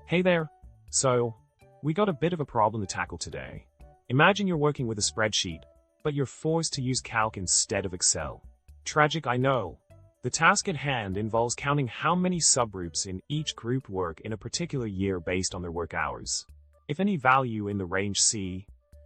Hey there! So, we got a bit of a problem to tackle today. Imagine you're working with a spreadsheet, but you're forced to use Calc instead of Excel. Tragic, I know. The task at hand involves counting how many subgroups in each group work in a particular year based on their work hours. If any value in the range C,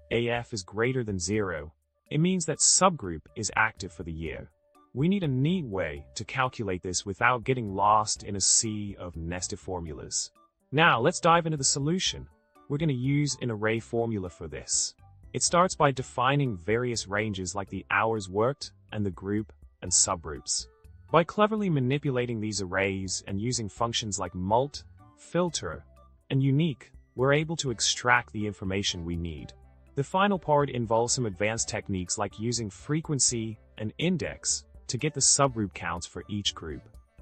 AF is greater than 0, it means that subgroup is active for the year. We need a neat way to calculate this without getting lost in a sea of nested formulas. Now, let's dive into the solution. We're going to use an array formula for this. It starts by defining various ranges like the hours worked and the group and subgroups. By cleverly manipulating these arrays and using functions like mult, filter, and unique, we're able to extract the information we need. The final part involves some advanced techniques like using frequency and index to get the subgroup counts for each group.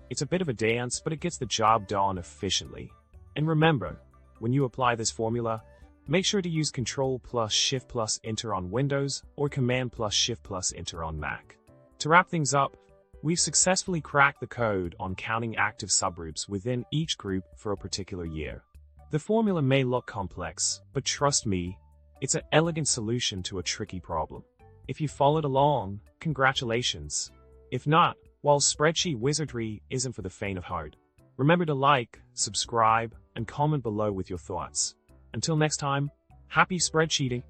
It's a bit of a dance, but it gets the job done efficiently. And remember, when you apply this formula, make sure to use Ctrl+Shift+Enter on Windows or Command+Shift+Enter on Mac. To wrap things up, we've successfully cracked the code on counting active subgroups within each group for a particular year. The formula may look complex, but trust me, it's an elegant solution to a tricky problem. If you followed along, congratulations. If not, well, spreadsheet wizardry isn't for the faint of heart. Remember to like, subscribe, and comment below with your thoughts. Until next time, happy spreadsheeting!